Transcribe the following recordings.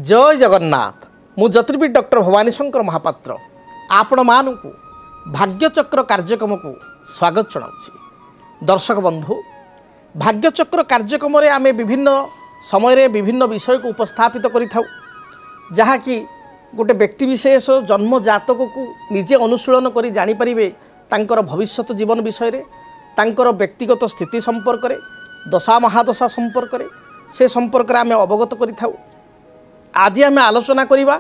जय जगन्नाथ मु ज्योतिर्विद डॉक्टर भवानी शंकर महापात्र आपण मानू भाग्यचक्र कार्यक्रम को स्वागत जनाऊँ। दर्शक बंधु भाग्यचक्र कार्यक्रम आम विभिन्न समय विभिन्न विषय को उपस्थापित करिथाउ जहाँकि गोटे व्यक्ति विशेष जन्म जातक को निजे अनुशीलन कर जानीपारे तांकर भविष्यत जीवन विषय रे तांकर व्यक्तिगत स्थिति संपर्क रे दशा महादशा संपर्क रे से संपर्क आम अवगत करिथाउ। आज आम आलोचना करिबा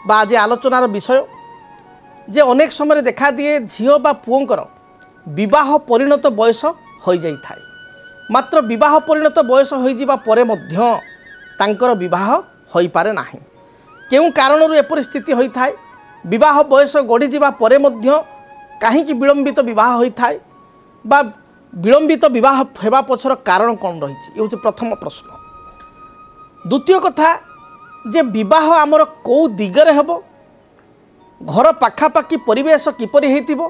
बा आज आलोचनार विषय जे अनेक समय देखा दिए झील बा पुओंकर विवाह परिणत बयस हो जाई थाए, मात्र विवाह परिणत बयस हो जिबा परे मध्य तांकर विवाह होई पारे नाही। केउ कारणरू एपरि स्थिति होई थाए, विवाह बयस गड़ी जिबा परे मध्य काहेकि विलंबित विवाह होई थाए बा विलंबित विवाह हेबा पछर कारण कौन रही ये हूँ प्रथम प्रश्न। द्वितीय कथा जे विवाह आमर कौ दिगरे हेब घर पाखापाखि परिवेश किपरि हेतिबो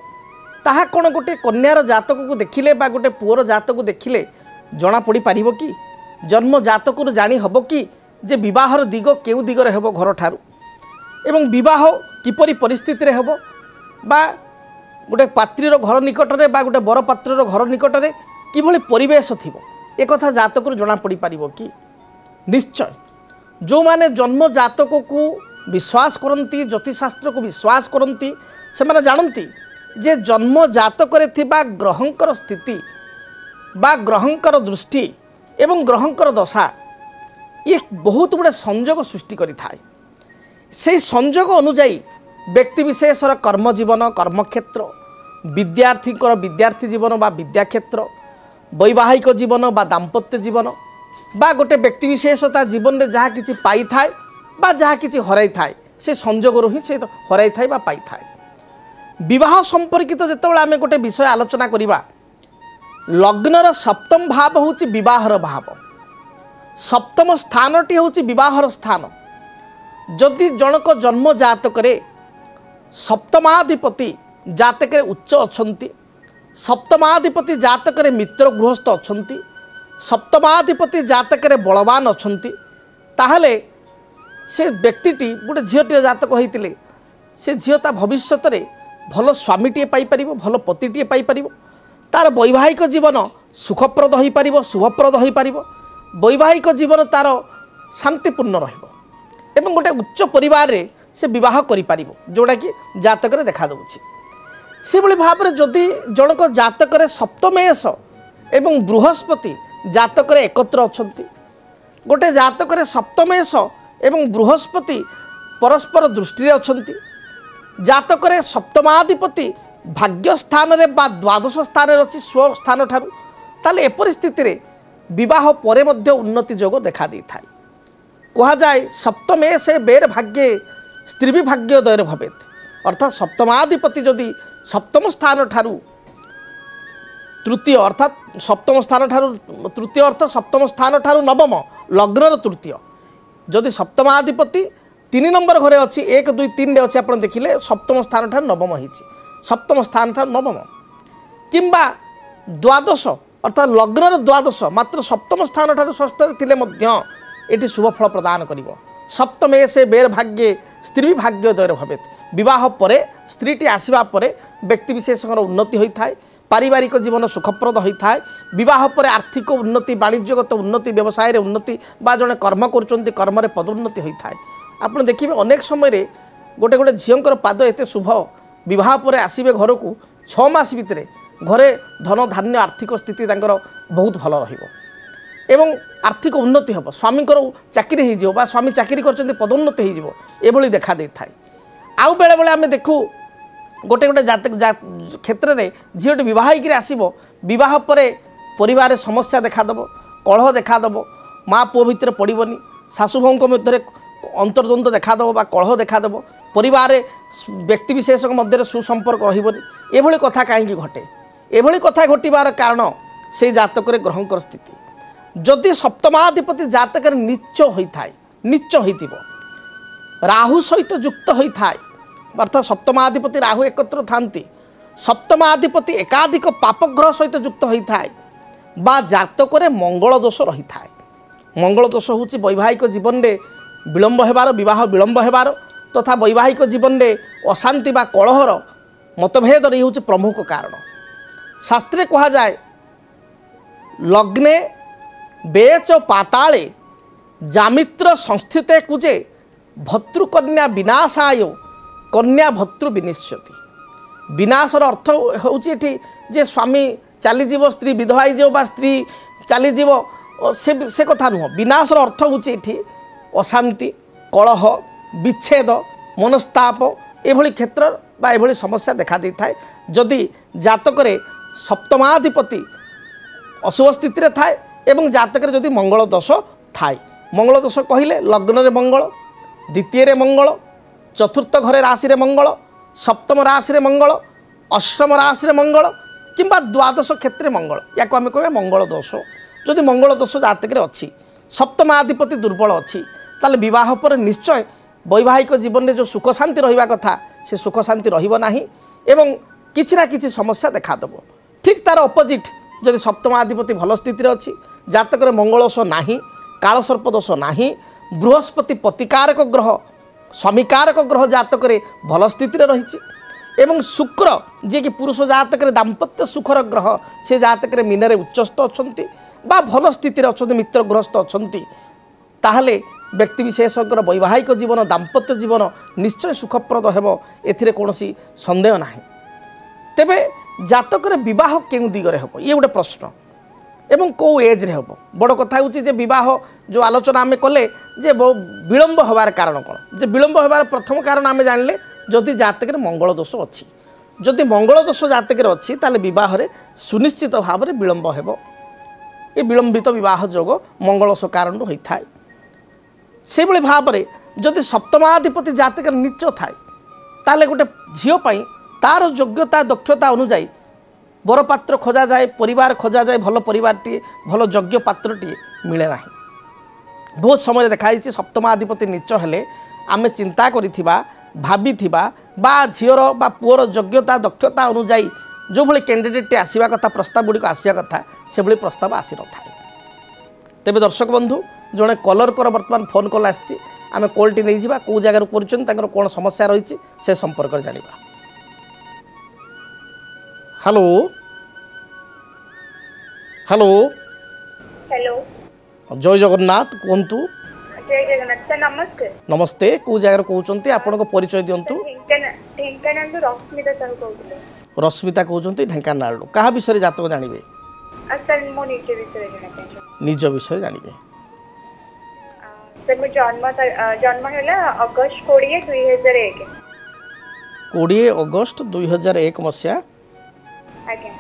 ताहा कौन गोटे कन्यार जातक को देखिले बा गोटे पुअर जातक को देखिले जना पड़ी पारिबो कि जन्म जातक जानी हबो कि जे विवाहर दिग केउ दिगरे हेबो घर ठारू एवं विवाह किपरि परिस्थिति रे हेबो बा गोटे पात्रीर घर निकटरे बा गोटे बर पात्रीर घर निकटरे किभଳି परिवेश थिबो ए कथा जातक जना पड़ी पारिबो कि निश्चय जो माने जन्म जातक को विश्वास करती ज्योतिषशास्त्र को विश्वास करती से माने जानती जे जन्म जातक रे थिबा ग्रहंकर स्थिति बा ग्रहंकर दृष्टि एवं ग्रहंकर दशा ये बहुत गुड़े संजोग सृष्टि करि थाए। से संजोग अनुजाई व्यक्ति विशेषर कर्म जीवन कर्मक्षेत्र विद्यार्थी विद्यार्थी जीवन बा विद्या क्षेत्र वैवाहिक जीवन बा दाम्पत्य जीवन बा गोटे व्यक्ति विशेष जीवन में जहाँ किसी पाई थाए बा जहाँ किसी हराई थाए से संजोगरू ही से हराई थाए बा पाई थाए। विवाह संपर्कित जितेबाला आम गोटे विषय आलोचना करिबा लग्नर सप्तम भाव होची विवाहर भाव, सप्तम स्थानटी होची विवाहर स्थान। जदि जनक जन्म जातकरे सप्तमाधिपति जातकरे उच्च अछंती, सप्तमाधिपति जातकरे मित्र गृहस्थ अछंती, सप्तमाधिपति जातकरे बलवान अछंती ताहले से व्यक्तिटी गोटे झीलटे जातक होइतिले से झीलता भविष्यत रे भल स्वामीटे पाई परिबो, भल पतिटे पाई परिबो, तार वैवाहिक जीवन सुखप्रद होई परिबो, शुभप्रद होई परिबो, वैवाहिक जीवन तार शांतिपूर्ण रहिबो एवं गोटे उच्च परिवार रे से विवाह करि परिबो जोड़ा कि जातक रे देखा दउछि। से भली भाव रे जदि जनक जातक रे सप्तमेश एवं बृहस्पति जातक रे एकत्र अछंती, गोटे जातक रे सप्तमेश एवं बृहस्पति परस्पर दृष्टि रे अछंती, जातक रे सप्तमाधिपति भाग्य स्थान रे बा द्वादश स्थान रे अछि स्व स्थान ठारू ताले ए परिस्थिति रे विवाह परे मध्य उन्नति जोग देखा दै थाए। कहा जाए सप्तमेश बेर भाग्ये स्त्री भी भाग्योदय भवेत, अर्थात सप्तमाधिपति जदि सप्तम स्थान ठारू तृतीय अर्थात सप्तम स्थान ठारू तृतीय अर्थ सप्तम स्थान ठारू नवम लग्नर तृतीय जदि सप्तमाधिपति 3 नंबर घरे अच्छी 1 2 3 रे अच्छी आप देखिले सप्तम स्थान ठारू नवम होइछि, सप्तम स्थान ठारू नवम किंबा द्वादश अर्थात लग्नर द्वादश मात्र सप्तम स्थान ठारू षष्ठ थिले मध्य एटी शुभ फल प्रदान करिवो। सप्तमेश बेर भाग्ये स्त्री भी भाग्योदय भवेत, विवाह परे स्त्रीटी आसवा परे व्यक्ति विशेषकर उन्नति होता है, पारिवारिक जीवन सुखप्रद होता है, विवाह पर आर्थिक उन्नति वाणिज्यगत उन्नति व्यवसाय उन्नति बा जड़े कर्म कर कर्म पदोन्नति होता है। आप देखिए अनेक समय गोटे गोटे झीलर पाद एत शुभ विवाह पर आसवे घर को 6 मास भितर घरे धन धान्य आर्थिक स्थिति बहुत भल रहिबो एवं आर्थिक उन्नति हम स्वामी चाकरी हो स्वामी चाकरी कर पदोन्नति हो देखा दे थाए। आउ बेले बेले आम देखू गोटे गोटे जातक क्षेत्र में झीलटे बहिक आसब बह पर परिवार समस्या देखादेव, कलह देखादेव, माँ पुओ भितर पड़ोनी, शाशु भाऊ मध्य अंतर्द्वंद देखादेव बा कलह देखादेव, परिवार व्यक्ति विशेष मध्य सुसंपर्क रही एभली कथा कहीं घटे। एभली कथा घटार कारण से जातक ग्रहंकर स्थिति जदि सप्तमाधिपति जातक नीच होता है, नीच हो राहु सहित युक्त होता है अर्थात सप्तमाधिपति राहु एकत्र थांती, सप्तमाधिपति एकाधिक पापग्रह सहित युक्त होता है बा जातक मंगल दोष रही था। मंगल दोष हूँ वैवाहिक जीवन में विलंब हेबार विवाह विलंब हेबार तथा वैवाहिक जीवन में अशांति बा कलहर मतभेद रही हूँ प्रमुख कारण। शास्त्रे कहा जाए लग्ने बेच पाताले जामित्र संस्थिते कुजे भतृकन्या विनाशाय कन्या भतृ विनिश्यति। विनाशर अर्थ होची जे स्वामी चलीजीव स्त्री विधवा हो स्त्री चलीजीव से कथा नुह। विनाशर अर्थ होची अशांति कलह विच्छेद मनस्ताप एभली क्षेत्र बा एभली समस्या देखा दी थाए जदि जातक सप्तमाधिपति अशुभ स्थिति थाए एवं जातक जदि मंगल दोष थाए। मंगल दोष कहले लग्न रे मंगल, द्वितीय रे मंगल, चतुर्थ घरे राशि रे मंगल, सप्तम राशि रे मंगल, अष्टम राशि रे मंगल किंबा द्वादश क्षेत्र में मंगल या आम कह मंगल दोष। जदि मंगल दोष जातक अच्छी सप्तमाधिपति दुर्बल अच्छी ताले विवाह पर निश्चय वैवाहिक जीवन में जो सुख शांति रहिबा कथा से सुख शांति रहिबो नाही एवं किछि ना किछि समस्या देखादेव। ठीक तार अपोजिट जदि सप्तमाधिपति भल स्थिति अच्छी जातक मंगल दोष नाही, काल सर्प दोष नाही, बृहस्पति प्रतिकारक ग्रह स्वामीकारक ग्रह जातक भल स्थिति रही एवं शुक्र जी कि पुरुष जातक दाम्पत्य सुखर ग्रह से जातक मीन उच्चस्थ अच्छा बा भल स्थिति अच्छा मित्र गृहस्थ अच्छा ताहले व्यक्ति विशेषज्ञ वैवाहिक जीवन दाम्पत्य जीवन निश्चय सुखप्रद हेबो एथिरे कोनोसी संदेह नाही। तेबे जातक विवाह केउ दिगरे हेबो ये गोटे प्रश्न एवं कौ एज रे हेबो। बड़ कथा होची जे विवाह जो आलोचना आमे कले जे विलंब होबार कारण कोन जे विलंब होबार प्रथम कारण आमे जानले जदि जातक मंगल दोष अच्छी। जदि मंगल दोष जातक अच्छी ताले विवाह रे सुनिश्चित भाव में विलंब हेबो। ये विलंबित विवाह जोग मंगल दोष कारण होता है। से भाई भाव में जदि सप्तमाधिपति जातक नीच थाए ताले गोटे झील तार योग्यता दक्षता अनुजाई बरपात्र खोजा जाए, परिवार खोजा जाए, भल परिवार टी भल योग्य पात्र टी मिले ना। बहुत समय देखाई सप्तमाधिपति नीच हेले आमे चिंता करिथिबा भाबिथिबा बा झीर बा पुअर योग्यता दक्षता अनुजाई जो भली कैंडिडेट आसीबा कथा प्रस्ताव गुड़ी आसिया कथा से भली प्रस्ताव आसी न थाए। तेबे दर्शक बंधु जड़े कलर कर बर्तमान फोन कॉल आसी आम कॉलटी नहीं जावा कौ जगार कर कौन समस्या रही से संपर्क जानिबा। हेलो हेलो हेलो जय जगन्नाथ कहतु। जय जगन्नाथ सर नमस्ते। नमस्ते कौ जगार कहते आपण परिचय दिंतु। ढेंकानाल रश्मिता सर कहते। रश्मिता कहते ढेंकानाल क्या विषय जातक जानवे? सर मो निज विषय जाना निज विषय जानवे। सर मो जन्म है अगस्ट 20 2001 20 अगस्ट 2001 मसीहा। आज्ञा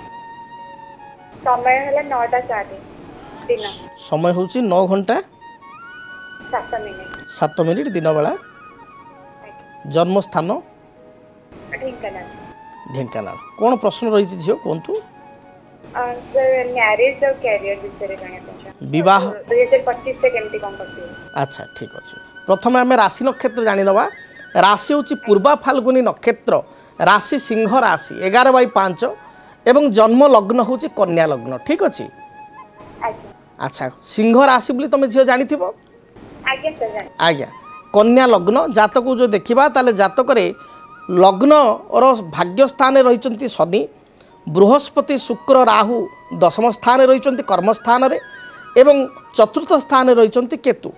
समय है 9टा 4 दिन समय हूँ 9 घंटा 7 मिनिट दिन बेला। जन्म स्थान ढेंकानाल। ढेंकानाल। कौन प्रश्न रही झील कहतु? सर मैरिज और कैरियर विषय जाना विवाह 2025 से केमती कौन करती है? अच्छा ठीक अच्छे। प्रथम आम राशि नक्षत्र जानीदवा। राशि हूँ पूर्वा फाल्गुनी नक्षत्र, राशि सिंह राशि 11/5 एवं जन्म लग्न हूँ कन्या लग्न। ठीक अच्छे। अच्छा सिंह राशि बोली तुम झील जानी आज्ञा कन्या लग्न जातक जो देखा ताले जातक लग्न और भाग्य स्थान रही शनि, बृहस्पति शुक्र राहु दशम स्थान रही कर्मस्थान एवं चतुर्थ स्थान रही केतु।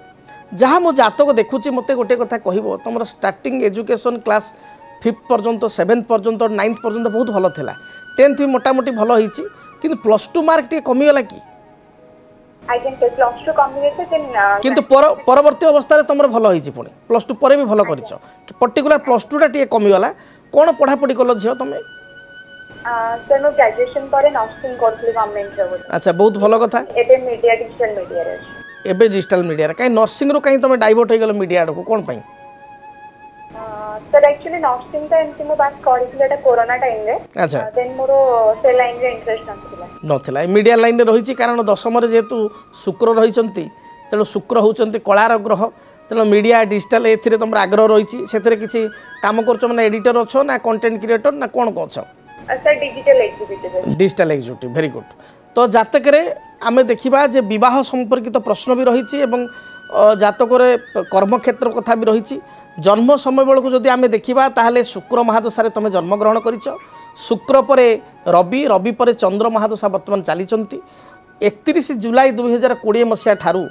जहाँ मो जातक देखुची मते गोटे कथा कहब तुम स्टार्टिंग एजुकेशन क्लास 5th पर्यंत 7th पर्यंत 9th पर्यंत बहुत भल था। 10th भी मोटामोटी भल होती कि +2 मार्क टे कमीगला कि किंतु परवर्ती अवस्था तुम भल होती पुणी +2 पर भी भल कर पर्टिकुलर +2 टा टे कमीगला। कौन पढ़ापढ़ी कल झील तुम? सर नो ग्रेजुएशन करे नर्सिंग करथली गवर्नमेंट जॉब। अच्छा बहुत भल कथा। एबे मीडिया डिजिटल मीडिया रे एबे डिजिटल मीडिया रे कहीं नर्सिंग रो कहीं तुम डाइवर्ट हो गल मीडिया को कौन पाई? सर एक्चुअली नर्सिंग तो एमसी मो बात करिथिलेटा कोरोना टाइम रे। अच्छा देन मोरो से लाइन रे इंटरेस्ट नथिला मीडिया लाइन रे रहिछि कारण दशम रे जेतु शुक्र रहिचंती तेणु शुक्र होउचंती कलार ग्रह तेणु मीडिया डिजिटल एथिरे तुम आग्रह रहिछि सेथिरे किछि काम करछो माने एडिटर अछो ना कंटेंट क्रिएटर ना कोन कोन छ? Sir digital executive. Digital executive very good. तो जातक रे आमे देखिबा जे विवाह संपर्कित प्रश्न भी रहिछि एवं জাতকরে কর্মক্ষেত্র কথা বি রয়েছে জন্ম সময় বেড়ে যদি আমি দেখা তাহলে শুক্র মহাদশার তুমি জন্মগ্রহণ করেছ শুক্র পরে রবি রবি পরে চন্দ্র মহাদশা বর্তমান চালিছন্তি 31 জুলাই 2020 মସିହା ଠାରୁ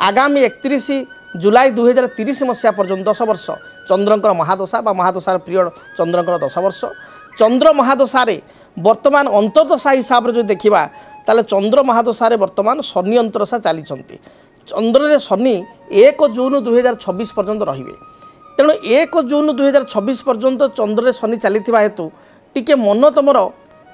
ଆଗାମୀ 31 ଜୁଲାଇ 2030 ମସିହା ପର୍ଯ୍ୟନ୍ତ 10 ବର୍ଷ ଚନ୍ଦ୍ରଙ୍କର ମହାଦଶା ବା ମହାଦଶାର ପିରିୟଡ଼ ଚନ୍ଦ୍ରଙ୍କର 10 ବର୍ଷ ଚନ୍ଦ୍ର ମହାଦଶାରେ ବର୍ତ୍ତମାନ ଅନ୍ତର୍ଦଶା ହିସାବରେ ଯଦି ଦେଖିବା ତାହେଲେ ଚନ୍ଦ୍ର ମହାଦଶାରେ ବର୍ତ୍ତମାନ ଶନି ଅନ୍ତର୍ଦଶା ଚାଲିଛନ୍ତି ଚନ୍ଦ୍ରରେ ଶନି 1 ଜୁନ୍ 2026 ପର୍ଯ୍ୟନ୍ତ ରହିବେ ତେଣୁ 1 ଜୁନ୍ 2026 ପର୍ଯ୍ୟନ୍ତ ଚନ୍ଦ୍ରରେ ଶନି ଚାଲିଥିବା ହେତୁ ଟିକେ ମନ ତମର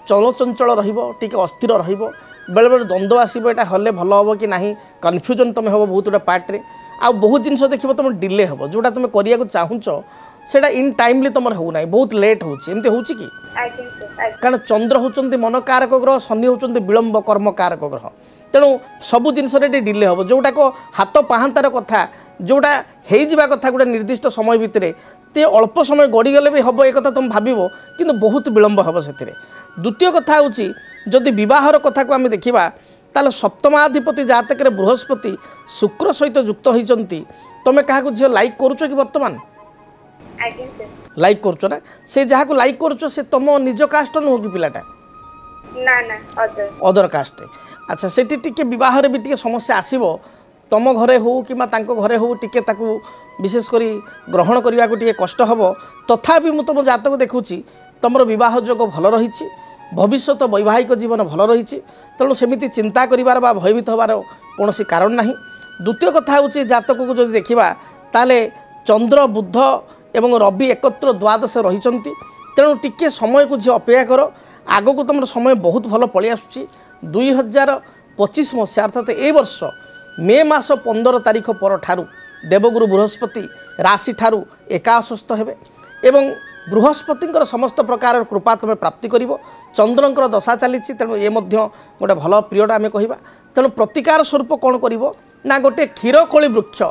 ଚଳଚଞ୍ଚଳ ରହିବ ଟିକେ ଅସ୍ଥିର ରହିବ बेले बेले द्वंद्व आसो यहाँ हेल्ले भल हम कि ना कन्फ्यूजन तुम हम बहुत गुटे पार्टे आ बहुत जिन देखो तुम डिले हम जोटा तुम करने को चाहूच से इन टाइमली तुम होना बहुत लेट होमती हो कारण चंद्र होती मन कारक ग्रह शनि होती विलंब कर्म कारक ग्रह तेणु सबू जिनस डिले हम जोटा को हाथ पाहांतार कथा जोटा हो कथा गोटे निर्दिष्ट समय भितर ते अल्प समय गड़ीगले भी हम एक तुम भाव कि बहुत विलंब हम से द्वितीय कथा हूँ जदि विवाहर कथा को आम देखा ताले सप्तमाधिपति जातक बृहस्पति शुक्र सहित युक्त होती तुम क्या झील लाइक करुच कि बर्तमान लाइक करुच ना से जहाँ को लाइक करुच से तुम निज कास्ट नुह कि पिलाटा अदर कास्ट अच्छा से बहर भी टी समस्या आसो तुम घरे हो कि घरे हो टी विशेषकर ग्रहण करने को कष्ट हम तथापि मुझे तुम जातक देखुची तुम विवाह जोग भल रही भविष्य वैवाहिक जीवन भल रही तेणु सेमती चिंता करिवार बा भयभीत होबार कौन कारण ना द्वितीय कथा हूँ जातक को जब देखा ताले चंद्र बुध एवं रवि एकत्र द्वादश रही तेणु टिके समय को झी अपेक्षा कर आग को तुम समय बहुत भल पलि आसुची 2025 मसीहा अर्थात ए वर्ष मे मास 15 तारीख पर ठारू देवगुरु बृहस्पति राशि ठारू एकादशस्थ हेबे एवं बृहस्पति समस्त प्रकार कृपा तुम प्राप्ति कर चंद्रंकर दशा चली तेणु ये गोटे भल पीरियड आम कह तेणु प्रतिकार स्वरूप कौन कर ना गोटे क्षीरकोली वृक्ष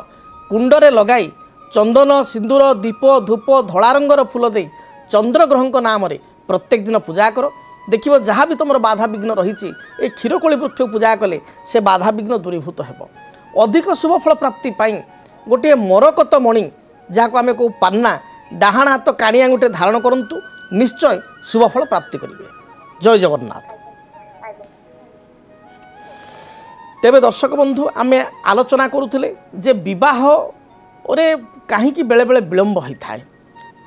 कुंडरे लगाई चंदन सिंदूर दीप धूप धला रंगर फूल दे चंद्रग्रह नाम प्रत्येक दिन पूजा कर देख जहाँ भी तुम बाधा विघ्न रही ये क्षीरकोली वृक्ष पूजा कले से बाधा विघ्न दूरीभूत हो अधिक शुभफल प्राप्ति गोटे मरकत मणि जहाँ को आम कहू पान्ना डाहाण हाथ काणी आंगुठे धारण करंतु निश्चय शुभफल प्राप्ति करेंगे जय जगन्नाथ तेबे दर्शक बंधु आमे आलोचना करुथिले जे विवाह रे कहीं बेले बेले विलंब होता है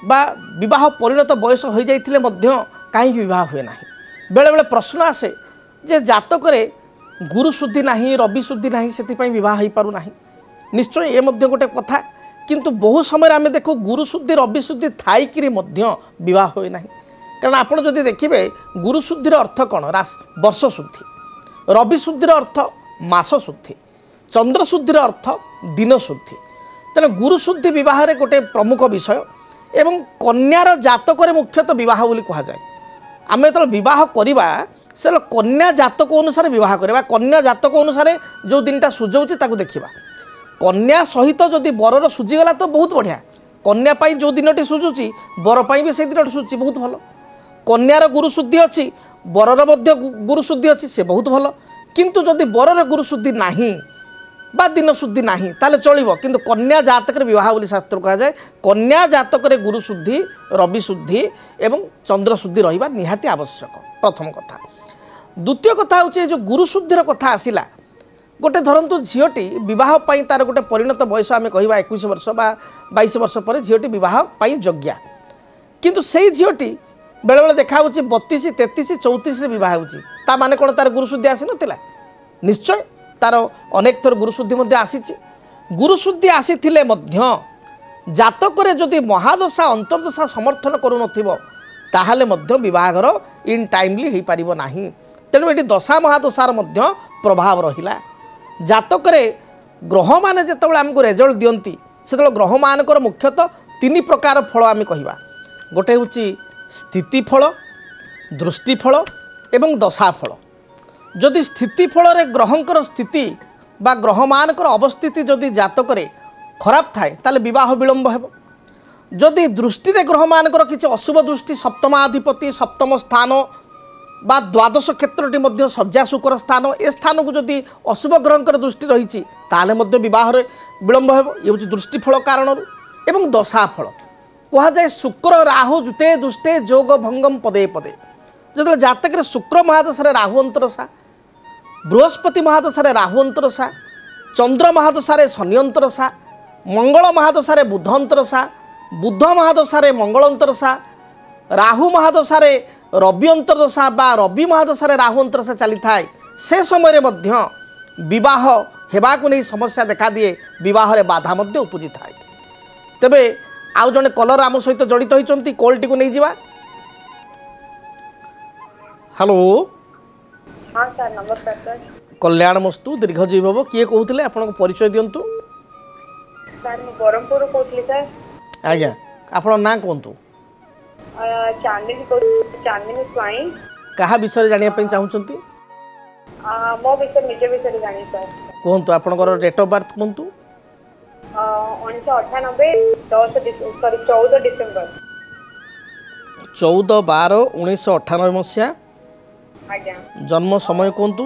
बा विवाह परिणत बयस हो जाइथिले मध्य कहीं विवाह हुए ना बेले बेले प्रश्न आसे जे जातक गुरु शुद्धि नहीं रवि शुद्धि नहीं से विवाह हो पारु नाही निश्चय ये मध्य गोटे कथा किंतु बहु समय आम देखो गुरु शुद्धि रवि शुद्धि थाइकि विवाह हुए ना कारण आपड़ जदि देखिए गुरु शुद्धिर अर्थ कौन वर्ष शुद्धि रवि शुद्धिर अर्थ मास शुद्धि चंद्र शुद्धिर अर्थ दिन शुद्धि तेना गुरु शुद्धि विवाह गोटे प्रमुख विषय एवं कन्यार जातक मुख्यतः विवाह बोली कह जाए आम जो विवाह करवा से कन्या जातक अनुसार विवाह करवा कन्या जातक अनुसार जो दिनटा सुझाऊँच देखा कन्या सहित जदि बरर सुझीगला तो बहुत बढ़िया कन्या पाई जो दिन सुझुची बर पाई भी से दिन सुझुची बहुत भल कन्यार गुरु शुद्धि अच्छी बरर मध्य गुरु शुद्धि अच्छी से बहुत भल किंतु जदि बरर गुरु शुद्धि नहीं बा दिन शुद्धि नहीं ताले चलिबो किंतु कन्या जातक विवाह बोली शास्त्र कहा जाए कन्या जातक गुरु शुद्धि रवि शुद्धि एवं चंद्र शुद्धि रहिबा निहाती आवश्यक प्रथम कथा द्वितीय कथा होचे जो गुरु शुद्धिर कथा आसिला गोटे धरतु झीटी बहुत तार गोटे परिणत बयस आम कह 21 वर्ष बा 22 वर्ष पर झीटी बहुत योग्या किंतु से झीटी बेले बेले देखा 32 33 34 विवाह होता माने कौन तार गुरुशुद्धि आसी नाला निश्चय तार अनेक थर गुरुशुद्धि आसी गुरुशुद्धि आसी जातक जदि महादशा अंतर्दशा समर्थन करूनथिबो बहाघर इन टाइमली हो पार ना तेणु ये दशा महादशार प्रभाव रहिला जातक ग्रह मान जो आमको रेजल्ट दियंती से ग्रह मानकर मुख्यतः 3 प्रकार फल आम कहवा गोटे हूँ स्थितिफल दृष्टिफल एवं दशाफल जदि स्थितिफल ग्रहंकर स्थिति बा ग्रह मानकर अवस्थिति जदि जातक खराब थाए ताले विवाह विलंब हेबो जदि दृष्टि ग्रह मानकर किसी अशुभ दृष्टि सप्तमाधिपति सप्तम स्थान बा द्वादश क्षेत्रटी मध्य शଯ୍या शुकर स्थान ए स्थान को जदि अशुभ ग्रहंकर दृष्टि रही ताले मध्य विवाह विलंब हो ये हूँ दृष्टिफल कारण एवं दशाफल कह जाए शुक्र राहु जुते दुष्टे जोग भंगम पदे पदे जो जातक शुक्र महादशा राहु अंतरसा बृहस्पति महादशा राहु अंतरसा चंद्र महादशा शनि अंतरसा मंगल महादशा बुध अंतरसा बुध महादशा मंगल अंतरसा राहु महादशा रवि अंतरदशा बा रवि महादशा राहु अंतरदशा चली थाए से समय मध्य विवाह हेबाकु नहीं समस्या देखा दिए विवाह रे बाधा मध्य उपजी थाए तेबे आउ जने कलर आम सहित जड़ित होइचंती कॉलटी को नहीं जीवा। हेलो हाँ सर नमस्कार सर। कल्याणमस्तु दीर्घजीवी भव किए कहूथिले आपन परिचय दियंतु। सर मैं बरमपुर कहूଥିଲି सर। आज्ञा आपन ना कहंतु। चांदनी स्वाई कहा विषय जानिया पई चाहुचंती। मो विषय निज विषय जानी सर। कहंतु आपनकर डेट ऑफ बर्थ कहंतु। 1998 14 डिसेंबर 14/12/1998 मसिया। आज्ञा जन्म समय कहंतु।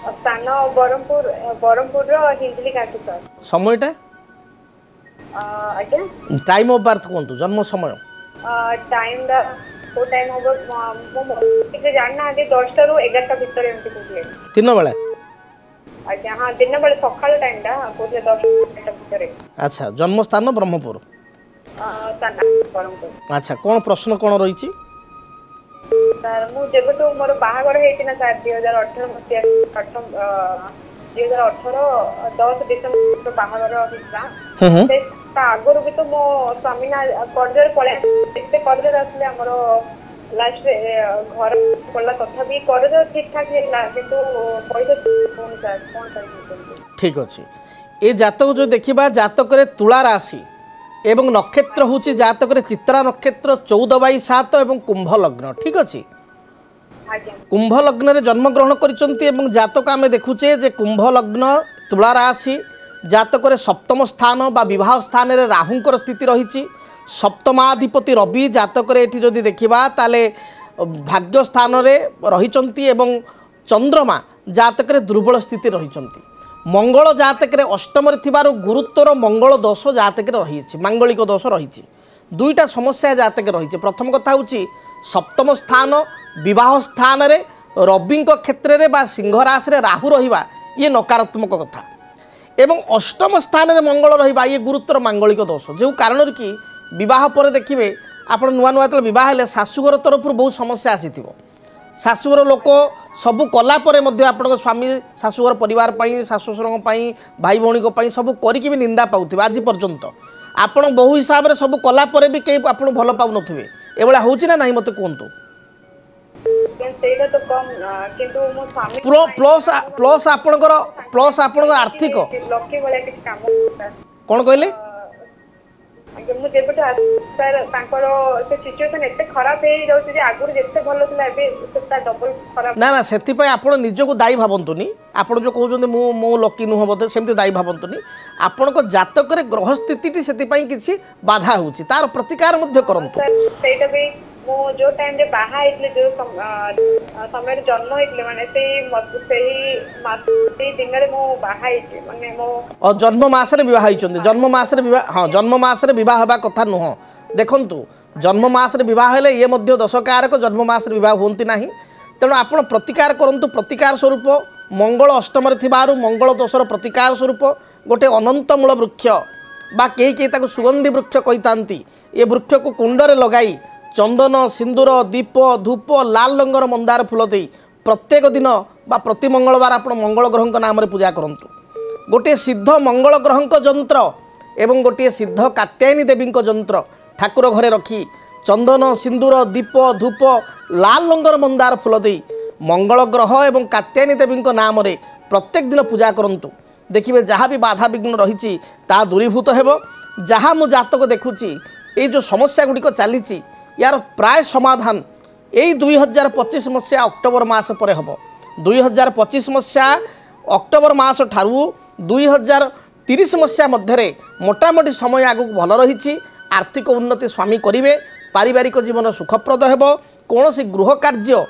स्थान बरमपुर हिंदली काठी सर। समयटा आज्ञा टाइम ऑफ बर्थ कहंतु जन्म समय। टाइम को टाइम होबो मो ठीक जानना आगे 10 ରୁ 11 भितर एमती कहले दिन बेला। अच्छा हां दिन बेला सकाळ टाइम दा कहले 10 ରୁ 11 भितर। अच्छा जन्म स्थान ब्रह्मपुर। स्थान बरमपुर। अच्छा कौन प्रश्न कौन रही सर मु जेबे तो मोर बाहागर हेति ना सर 2018 मसिया 2018 10 डिसेंबर बाहागर हिस्सा से आगुरी भी तो मो स्वामी ना कर्जर पड़े एते कर्जर आसले हमर लास्ट घर पड़ला तथा भी कर्ज ठीक ठाक हेला किंतु पैसा कोन सर कोन सर ठीक अच्छे ए जातक जो देखा जातक तुला राशि एवं नक्षत्र हूँ जातक चित्रा नक्षत्र 14/7 एवं कुंभ लग्न ठीक अच्छे। कुंभ लग्न जन्मग्रहण कर जातक आम देखुचे जे कुंभ लग्न तुला राशि जातक सप्तम स्थान बा विवाह स्थान रे राहुंकर स्थिति रही सप्तमाधिपति रवि जातक ये देखा ताले भाग्य स्थान रे रही एवं चंद्रमा जातक दुर्बल स्थिति रही मंगल जातक अष्टम गुरुत्वर मंगल दोष जातक रही मांगलिक दोष रही दुईटा समस्या जातक रही। प्रथम कथा हूँ सप्तम स्थान विवाह स्थान रे रवि क्षेत्र में बा सिंह राशि रे राहु रहिबा ये नकारात्मक कथा एवं अष्टम स्थान में मंगल रहिबा ये गुरुत्वर मांगलिक दोष जो कारण कि विवाह पर देखिए आप नुआ नुआ जो विवाह हेले शाशुघर तरफ बहुत समस्या आसी शाशुघर लोक सबू कलापर आपण स्वामी शाशुघर परिवार शाशुशर भाई भौणी सब करके भी निंदा पाऊे आज पर्यंत आपण बहु हिसाब से सब कलापर भी कहीं आप भल पाऊन ए हूँ ना ना मत कहतु। प्लस आपणकर आर्थिक कौन कहले मु जेबे सर तांकर से सिचुएशन एते खराब हे जाउछ जे आगुर जेते भलो थिला एबे सेटा डबल खराब ना ना सेति पय आपण निजको दायी भाबंतुनी आपण जो कहउछन मु मो लकी नुह बदे सेमति दायी भाबंतुनी आपण को जातक रे ग्रह स्थितिटी सेति पय किछि बाधा होउछि तार प्रतिकार मध्ये करंतु सेटा भी मो जो टाइम रे बाहा आइतले जो समय रे जन्म आइतले माने सेही मास सेही दिन रे मो बाहा आइतले माने मो और जन्म मास रे विवाह आइचंदी जन्म मास रे विवाह हां जन्म मास रे विवाह होबा कथा नुह देखंतु जन्म मास रे विवाह हेले ये मध्य दशकारक जन्म मास रे विवाह होंती नाही तेणु आपण प्रतिकार करंतु प्रतिकार स्वरूप मंगल अष्टम रे थिबारु मंगल दोषर प्रतिकार स्वरूप गोटे अनंतमूल वृक्ष बा कई ताको सुगंधी वृक्ष कहितांती ये वृक्ष को कुंड रे लगाई चंदन सिंदूर दीप धूप लाल रंगर मंदार फूल दे प्रत्येक दिन बा प्रति मंगलवार आप मंगल ग्रह नाम रे पूजा करंतु गोटे सिद्ध मंगल ग्रह जंत्र एवं गोटे सिद्ध कात्यायनी देवी जंत्र ठाकुर घरे रखी चंदन सिंदूर दीप धूप लाल रंगर मंदार फूल दे मंगल ग्रह एवं कात्यायनी देवी नाम रे प्रत्येक दिन पूजा करंतु देखिए जहाँ भी बाधा विघ्न रही दूरीभूत हेब जहाँ मु जातक देखुची ये जो समस्या गुड़िक चली यार प्राय समाधान यही 2025 मसीहा अक्टोबर मास पर हम 2025 मसीहा अक्टोबर मास ठारू 2030 मसीहा मध्य मोटामोटी समय आगु भल रही आर्थिक उन्नति स्वामी करेंगे पारिवारिक जीवन सुखप्रद हेब कौन गृह कार्य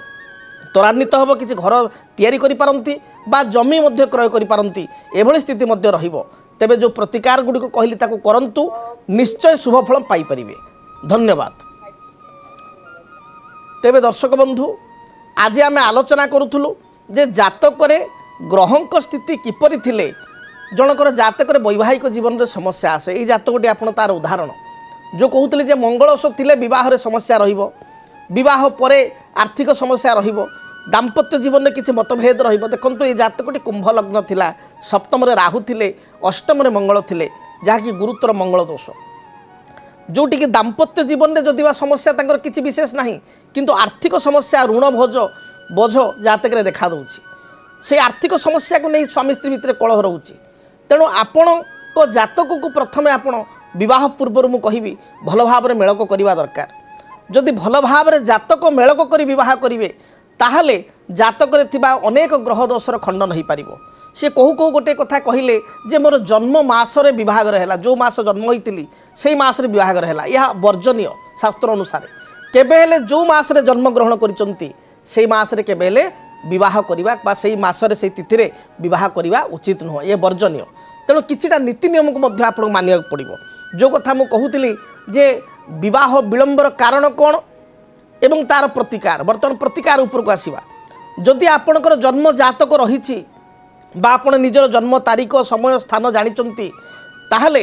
ତ୍ୱରାନ୍ୱିତ ହେବ, କିଛି ଘର ତିଆରି କରିପାରନ୍ତି ବା ଜମି ମଧ୍ୟ କ୍ରୟ କରିପାରନ୍ତି, ଏଭଳି ସ୍ଥିତି ମଧ୍ୟ ରହିବ। ତେବେ ଯେଉଁ ପ୍ରତିକାର ଗୁଡ଼ିକ କହିଲି ତାକୁ କରନ୍ତୁ, ନିଶ୍ଚୟ ଶୁଭଫଳ ପାଇପାରିବେ। ଧନ୍ୟବାଦ। ତେବେ ଦର୍ଶକ ବନ୍ଧୁ, ଆଜି ଆମେ ଆଲୋଚନା କରୁଥିଲୁ ଯେ ଜାତକରେ ଗ୍ରହଙ୍କ ସ୍ଥିତି କିପରି ଥିଲେ ଜଣଙ୍କର ଜାତକରେ ବୈବାହିକ ଜୀବନରେ ସମସ୍ୟା ଆସେ। ଏଇ ଜାତକଟି ଆପଣ ତାର ଉଦାହରଣ। ଯେଉଁ କହୁଥିଲି ଯେ ମଙ୍ଗଳଦୋଷ ଥିଲେ ବିବାହରେ ସମସ୍ୟା ରହିବ, ବିବାହ ପରେ ଆର୍ଥିକ ସମସ୍ୟା ରହିବ, ଦାମ୍ପତ୍ୟ ଜୀବନରେ କିଛି ମତଭେଦ ରହିବ। ଦେଖନ୍ତୁ ଏଇ ଜାତକଟି କୁମ୍ଭ ଲଗ୍ନ ଥିଲା, ସପ୍ତମରେ ରାହୁ ଥିଲେ, ଅଷ୍ଟମରେ ମଙ୍ଗଳ ଥିଲେ, ଯାହାକି ଗୁରୁତର ମଙ୍ଗଳ ଦୋଷ। ଯେଉଁଠିକି ଦାମ୍ପତ୍ୟ ଜୀବନରେ ଯଦି ବା ସମସ୍ୟା ତାଙ୍କର କିଛି ବିଶେଷ ନାହିଁ, କିନ୍ତୁ ଆର୍ଥିକ ସମସ୍ୟା ଋଣ ବୋଝ ଜାତକରେ ଦେଖାଦେଉଛି। সেই আর্থিক সমস্যাকে নিয়ে স্বামী স্ত্রী ভিতরে কলহ রয়েছে। তেণু আপনার জাতককে প্রথমে আপনার বিবাহ পূর্বর মু কহিবি ভাল ভাবে মেলক করা দরকার। যদি ভাল ভাবে জাতক মেলক করে বিবাহ করবে তাহলে জাতকরে থিবা অনেক গ্রহ দোষর খণ্ডন হয়ে পারিব। সে কহু কহু গোটে কথা কহিলে যে মোর জন্ম মাসরে বিবাহর হেলা, যে মাস জন্ম হয়েছিলি সেই মাসরে বিবাহর হেলা, ইহা বর্জনীয় শাস্ত্র অনুসারে। কেবে হেলে যে মাসরে জন্মগ্রহণ করিছন্তি সেই মাসরে কেবে হেলে বিবাহ করা বা সেই মাসরে সেই তিথিরে বিবাহ করা উচিত নুহ, এ বর্জনীয়। তেণু কিছুটা নীতি নিয়মক মধ্যে আপনার মানিয়া পড়ব। যে কথা মু কহুଥିଲି যে বিবাহ বিলম্বর কারণ কোণ এবং তার প্রতিকার। বর্তমান প্রতিকার উপরକୁ আসিবা। যদি আপনার জন্ম জাতক রহিছি বা আপনার নিজের জন্ম তারিখ সময় স্থান জানিছন্তি তাহলে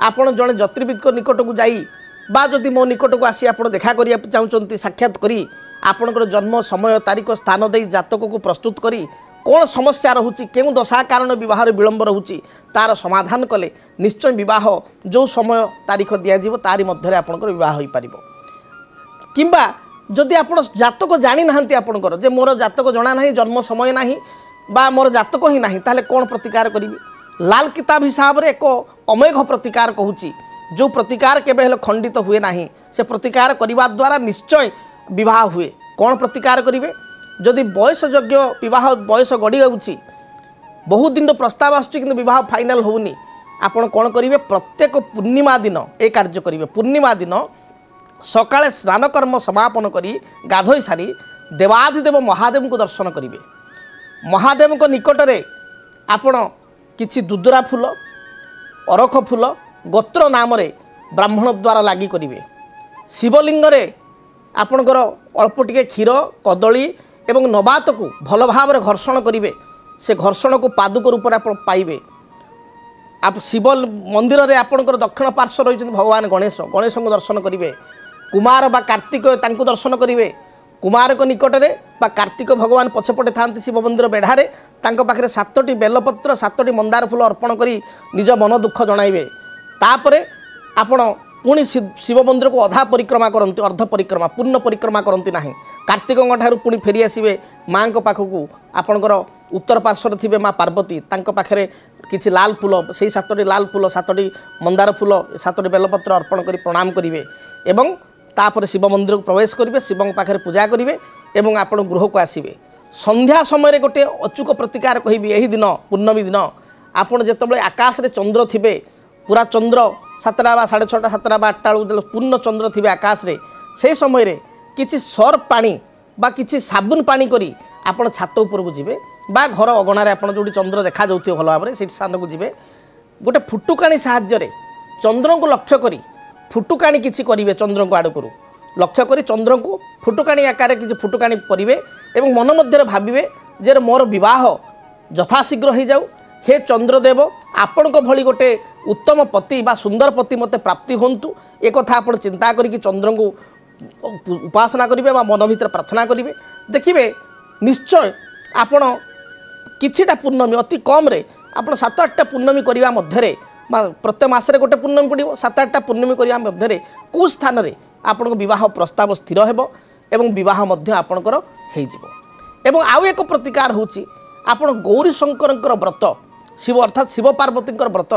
আপনার জনে জ্যোতির্বিদ নিকটକୁ যাই বা যদি মো নিকটକୁ আসি আপনার দেখা করিয়া চাহুছন্তি সাক্ষাৎ করি আপনার জন্ম সময় তারিখ স্থান দেই জাতকକୁ প্রস্তুত করি কোণ সমস্যা রহুচি কেউ দশা কারণ বিবাহর বিলম্ব রহুচি তার সমাধান কলে নিশ্চয় বিবাহ যে সময় তারিখ দিয়াযিব তারি মধ্যে আপনার বিবাহ হয়ে পারিব। কিংবা যদি আপনার জাতক জানি না আপনার যে মোর জাতক জনা না জন্ম সময় না বা মোর জাতক হি না তাহলে কোণ প্রতিকার করিবি। লাল কিতাব হিসাবে এক অমেঘ প্রতিকার কହୁছি जो प्रतिकार केबे हेले खंडित हुए ना से प्रतिकार करने द्वारा निश्चय विवाह हुए। कौन प्रतिकार करेंगे जदि बयसयोग्य विवाह बयस गड़ी जाऊँगी बहुत दिन प्रस्ताव आसुच्ची किंतु विवाह फाइनाल होनी आपण कौन करेंगे प्रत्येक पूर्णिमा दिन ए कार्य करेंगे। पूर्णिमा दिन सकाळे स्नान कर्म समापन करी गाधोई सारी देवाधिदेव महादेव को दर्शन करेंगे। महादेव को निकटरे आपण किछि दुदुरा फूल अरख फूल गोत्र नाम रे ब्राह्मण द्वारा लागी करेंगे। शिवलिंगरे आपणकर अल्प टिके क्षीर कदली एवं नबात को भल भाव घर्षण करेंगे। से घर्षण को पादुक रूप आप पाइबे। आप शिव मंदिर रे आपणकर दक्षिण पार्श्व रही भगवान गणेश, गणेश को दर्शन करेंगे। कुमार बा कार्तिक तांको दर्शन करेंगे। कुमार को निकटरे बा कार्तिक भगवान पछपटे था शिव मंदिर बेढ़ारे तांको पाखरे 7टी बेलपत्र 7टी मंदार फूल अर्पण करी निज मन दुख जणाइबे। तापरे आपण पुणी शिव मंदिर को अधा परिक्रमा करती, अर्ध परिक्रमा पूर्ण परिक्रमा करती ना। कार्तिक ठार पुणी फेरी आसवे माँ पाखक आपणकर उत्तर पार्श्वर थे माँ पार्वती तांको पाखरे किछि लाल फूल से 7टी लाल फूल 7टी मंदार फूल 7टी बेलपत्र अर्पण करी प्रणाम करेंगे एवं तापर शिव मंदिर को प्रवेश करेंगे। शिव पाखे पूजा करेंगे एवं आपण गृह को आसवे। संध्या समय गोटे अचूक प्रतिकार कहबी। यही दिन पूर्णमी दिन आपड़ जिते आकाश रे चंद्र थिबे पूरा चंद्र 7टा बा 6:30 7टा बा 8टा बेलू पूर्ण चंद्र थे आकाश रे से समय रे किछि सर्फ पानी बा किछि साबुन पानी करी आपण छात ऊपर को जिबे बा घर अगणार आपण जोटी चंद्र देखा जाउथि भल भाव से स्थान को जिबे। गोटे फुटुकाणी साहाय्य रे चंद्र को लक्ष्य करी फुटुकाणी किछि करिवे। चंद्र को आड़ करू लक्ष्य करी चंद्र को फुटुकाणी आकार किछि फुटुकाणी करिवे एवं मन मध्य भाविबे जे मोर विवाह यथाशीघ्र हो जाऊ। हे चंद्रदेव आपण भली गोटे उत्तम पति बा सुंदर पति मते प्राप्ति होंतु एक कथा आपण चिंता करी चंद्र को उपासना करेंगे मन भीतर प्रार्थना करेंगे। देखिए निश्चय आपण किछिटा पूर्णमी अति कम रे आपण 7-8टा पूर्णमी करने मध्य प्रत्येक मसरे गोटे पूर्णमी पड़ो 7-8टा पूर्णमी करने मध्य कौ स्थान रे आपण विवाह प्रस्ताव स्थिर हेबो एवं विवाह मध्य आपणकर हेजिबो। एवं आउ एक प्रतिकार होची आपण गौरी शंकर व्रत शिव अर्थात शिव पार्वती व्रत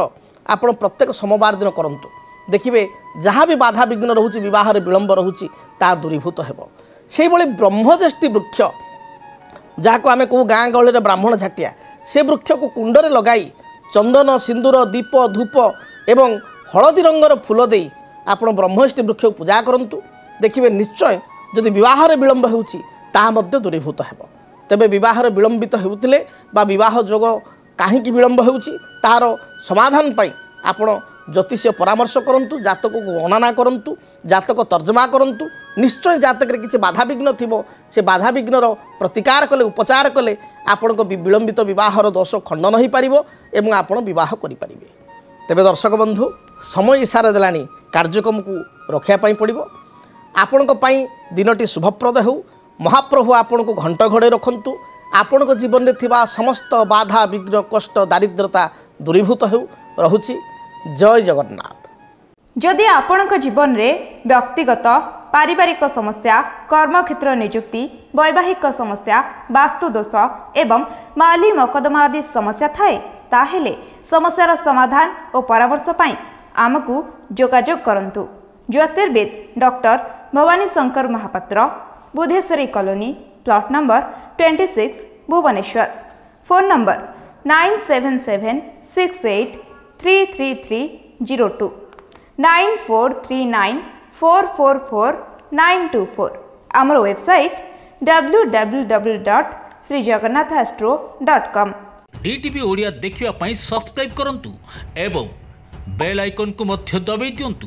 आपण प्रत्येक सोमवार दिन करंतु। देखिए जहाँ भी बाधा विघ्न रोचे बह विलंब रोचे ता दूरीभूत हेबो। से भली ब्रह्मज्येष्ठी वृक्ष जहाँ को आम कहू गाँ गहली ब्राह्मण झाटिया से वृक्ष को कुंडरे लगाई चंदन सिंदूर दीप धूप एवं हलदी रंगर फूल दे आपण ब्रह्मज्येष्ठी वृक्ष को पूजा करंतु। देखिए निश्चय जदि विवाह विलंब होउची ତାହା ମଧ୍ୟ ଦୂରୀଭୂତ ହେବ। ତେବେ ବିବାହରେ ବିଳମ୍ବିତ ହେଉଥିଲେ ବା ବିବାହ ଯୋଗ କାହିଁକି ବିଳମ୍ବ ହେଉଛି ତାହାର ସମାଧାନ ପାଇଁ ଆପଣ ଜ୍ୟୋତିଷ ପରାମର୍ଶ କରନ୍ତୁ, ଜାତକକୁ ଗଣନା କରନ୍ତୁ, ଜାତକ ତର୍ଜମା କରନ୍ତୁ। ନିଶ୍ଚୟ ଜାତକରେ କିଛି ବାଧାବିଘ୍ନ ଥିବ, ସେ ବାଧାବିଘ୍ନର ପ୍ରତିକାର କଲେ, ଉପଚାର କଲେ ଆପଣଙ୍କ ବିଳମ୍ବିତ ବିବାହର ଦୋଷ ଖଣ୍ଡନ ହୋଇପାରିବ ଏବଂ ଆପଣ ବିବାହ କରିପାରିବେ। ତେବେ ଦର୍ଶକ ବନ୍ଧୁ, ସମୟ ଇସାରା ଦେଲାଣି, କାର୍ଯ୍ୟକ୍ରମକୁ ରଖିବା ପାଇଁ ପଡ଼ିବ। ଆପଣଙ୍କ ପାଇଁ ଦିନଟି ଶୁଭପ୍ରଦ ହେଉ। ମହାପ୍ରଭୁ ଆପଣଙ୍କୁ ଘଣ୍ଟ ଘୋଡ଼ାଇ ରଖନ୍ତୁ। ଆପଣଙ୍କ ଜୀବନରେ ଥିବା ସମସ୍ତ ବାଧା ବିଘ୍ନ କଷ୍ଟ ଦାରିଦ୍ରତା ଦୂରୀଭୂତ ହେଉ। ରହୁଛି। ଜୟ ଜଗନ୍ନାଥ। जदि आपणक जीवन में व्यक्तिगत पारिवारिक समस्या, कर्मक्षेत्र नियुक्ति, वैवाहिक समस्या, वास्तुदोष एवं माली मकदमा आदि समस्या थाए ताहेले समस्यार समाधान और परामर्श पाई आमको जोगाजोग करंतु। ज्योतिर्विद doctor Bhabani Shankar Mohapatra, Budheswari colony, plot number 26, Bhubaneswar. Phone number 9776833302 9439444924। आमर वेबसाइट www.srijagannathastro.com। DTV ओडिया देखिवा पई सब्सक्राइब करंतु एवं बेल आइकन को मध्य दबाई दियंतु।